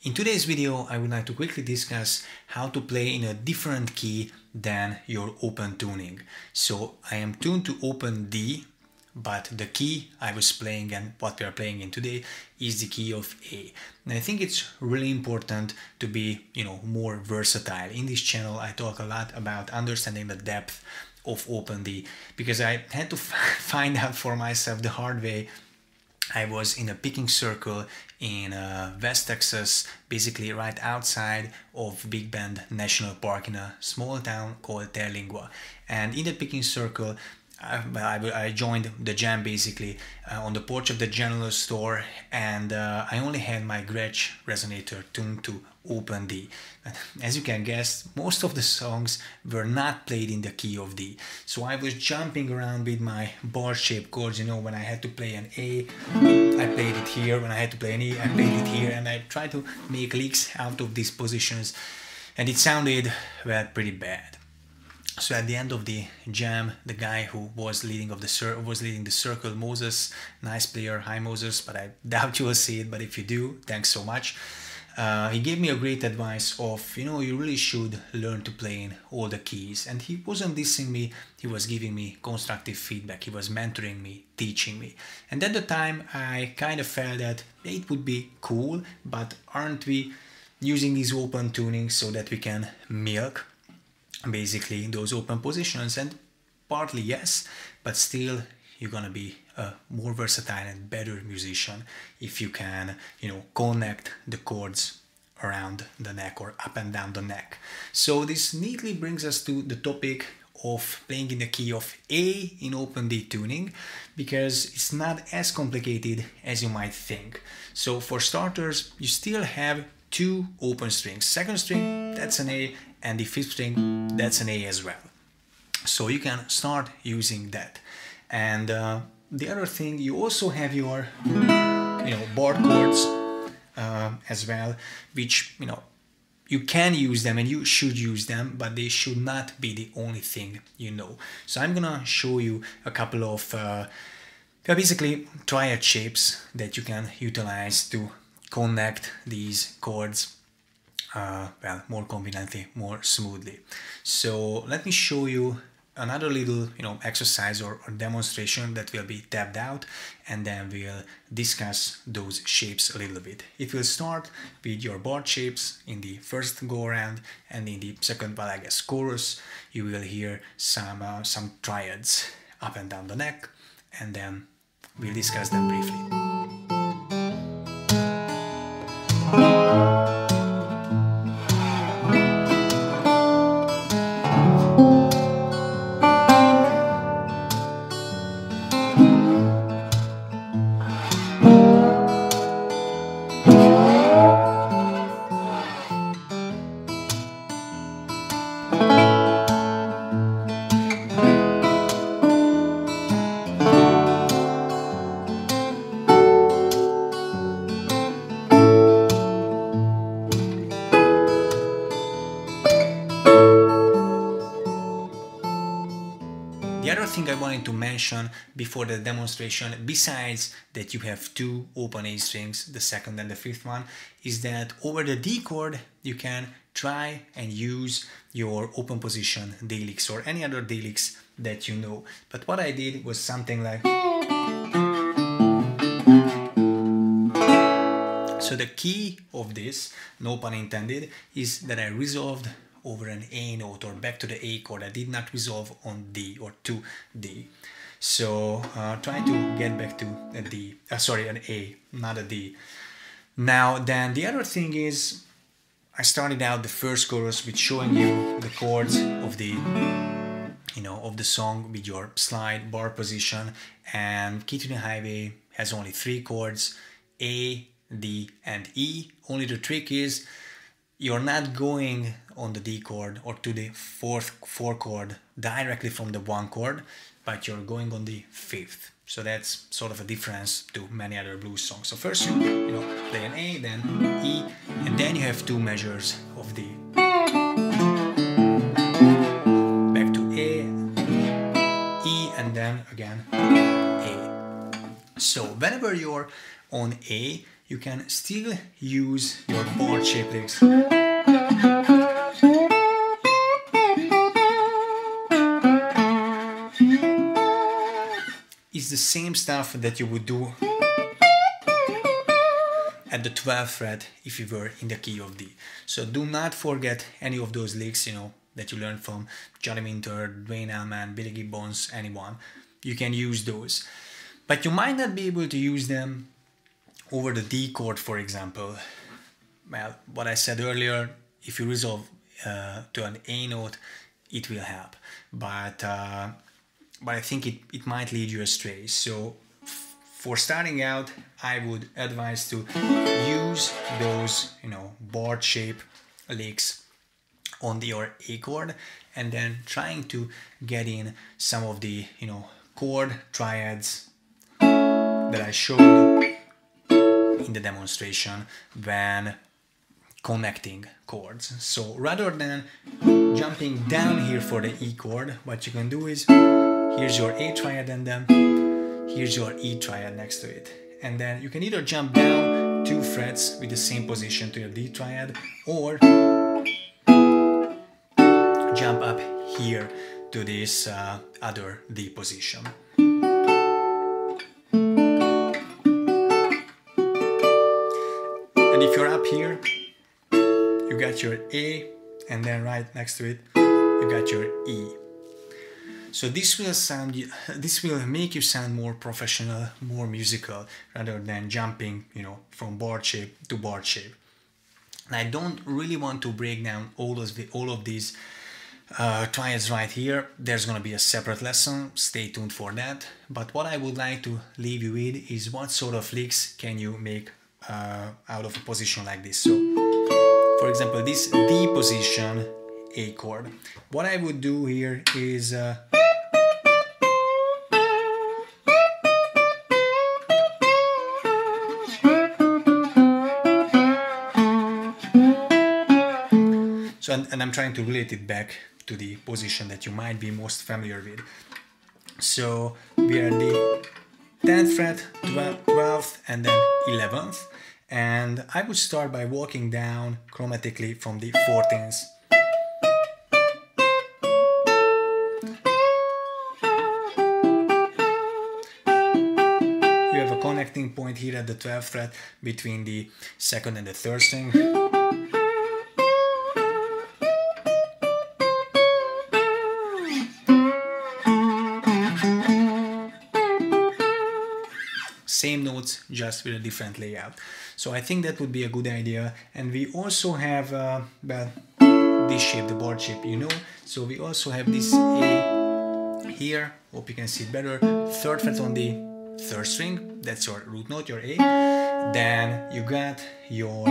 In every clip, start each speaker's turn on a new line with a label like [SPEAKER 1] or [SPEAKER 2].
[SPEAKER 1] In today's video, I would like to quickly discuss how to play in a different key than your open tuning. So I am tuned to open D, but the key I was playing and what we are playing in today is the key of A. And I think it's really important to be, more versatile. In this channel, I talk a lot about understanding the depth of open D, because I had to find out for myself the hard way. I was in a picking circle in West Texas, basically right outside of Big Bend National Park in a small town called Terlingua. And in the picking circle, I joined the jam basically on the porch of the general store, and I only had my Gretsch resonator tuned to open D. As you can guess, most of the songs were not played in the key of D. So I was jumping around with my bar-shaped chords, when I had to play an A, I played it here. When I had to play an E, I played it here, and I tried to make licks out of these positions, and it sounded, well, pretty bad. So at the end of the jam, the guy who was leading the circle, Moses, nice player, hi Moses, but I doubt you will see it, but if you do, thanks so much. He gave me a great advice of, you really should learn to play in all the keys. And he wasn't dissing me, he was giving me constructive feedback, he was mentoring me, teaching me. And at the time, I kind of felt that it would be cool, but aren't we using these open tunings so that we can milk basically those open positions? And partly yes, but still you're gonna be a more versatile and better musician if you can, connect the chords around the neck or up and down the neck. So this neatly brings us to the topic of playing in the key of A in open D tuning, because it's not as complicated as you might think. So for starters, you still have two open strings. Second string, that's an A, and the fifth string, that's an A as well. So you can start using that. And the other thing, you also have your, bar chords as well, which, you can use them and you should use them, but they should not be the only thing So I'm gonna show you a couple of basically triad shapes that you can utilize to connect these chords more conveniently, more smoothly. So let me show you another little exercise or demonstration that will be tabbed out, and then we'll discuss those shapes a little bit. It will start with your bar shapes in the first go around, and in the second, well, I guess chorus, you will hear some triads up and down the neck, and then we'll discuss them briefly. The other thing I wanted to mention before the demonstration, besides that you have two open A strings, the second and the fifth one, is that over the D chord you can try and use your open position D licks or any other D licks that you know. But what I did was something like... So the key of this, no pun intended, is that I resolved over an A note or back to the A chord. I did not resolve on D or to D. So try to get back to a D, sorry, an A, not a D. Now then the other thing is, I started out the first chorus with showing you the chords of the, you know, of the song with your slide bar position, and Key to the Highway has only 3 chords, A, D and E. Only the trick is you're not going on the D chord or to the 4th chord directly from the 1 chord, but you're going on the 5th. So that's sort of a difference to many other blues songs. So first you know, play an A, then E, and then you have 2 measures of D. Back to A, E, and then again A. So whenever you're on A, you can still use your bar shape licks. It's the same stuff that you would do at the 12th fret if you were in the key of D. So do not forget any of those licks, you know, that you learned from Johnny Winter, Dwayne Allman, Billy Gibbons, anyone. You can use those. But you might not be able to use them over the D chord, for example. Well, what I said earlier, if you resolve to an A note, it will help. But I think it might lead you astray. So for starting out, I would advise to use those, you know, bar shape licks on your A chord, and then trying to get in some of the, you know, chord triads that I showed in the demonstration when connecting chords. So rather than jumping down here for the E chord, what you can do is, here's your A triad and then here's your E triad next to it. And then you can either jump down 2 frets with the same position to your D triad, or jump up here to this other D position. And if you're up here, you got your A, and then right next to it, you got your E. So this will make you sound more professional, more musical, rather than jumping, you know, from bar shape to bar shape. And I don't really want to break down all of these triads right here. There's gonna be a separate lesson, stay tuned for that. But what I would like to leave you with is what sort of licks can you make out of a position like this. So, for example, this D position, A chord. What I would do here is and I'm trying to relate it back to the position that you might be most familiar with. So we are the 10th fret, 12th, and then 11th. And I would start by walking down chromatically from the 14th. You have a connecting point here at the 12th fret between the 2nd and the 3rd string. Same notes, just with a different layout. So I think that would be a good idea. And we also have well, this shape, the bar shape, you know. So we also have this A here. Hope you can see it better. 3rd fret on the 3rd string. That's your root note, your A. Then you got your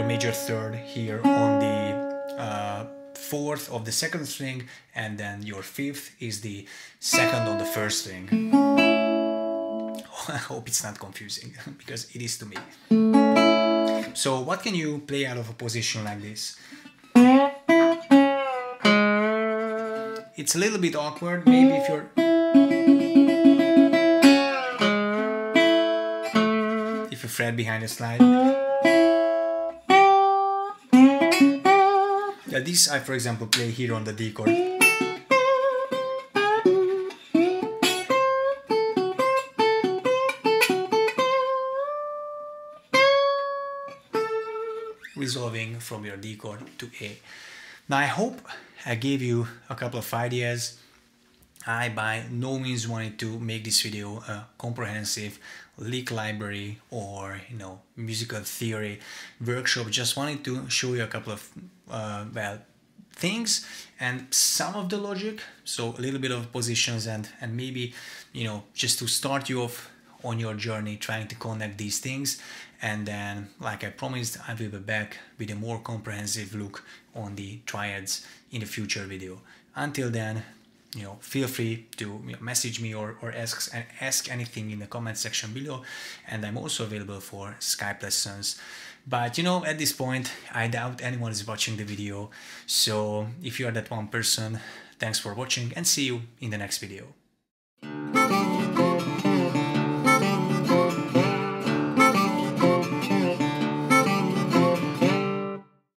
[SPEAKER 1] major 3rd here on the 4th of the 2nd string, and then your 5th is the 2nd on the 1st string. I hope it's not confusing, because it is to me. So what can you play out of a position like this? It's a little bit awkward, maybe if you fret behind the slide. Yeah, this I, for example, play here on the D chord. resolving from your D chord to A. Now I hope I gave you a couple of ideas. I by no means wanted to make this video a comprehensive lick library or musical theory workshop. Just wanted to show you a couple of well, things and some of the logic, so a little bit of positions and maybe just to start you off on your journey trying to connect these things. And then, like I promised, I will be back with a more comprehensive look on the triads in the future video. Until then, feel free to message me or ask anything in the comment section below, and I'm also available for Skype lessons. But at this point I doubt anyone is watching the video, so if you are that one person, thanks for watching and see you in the next video.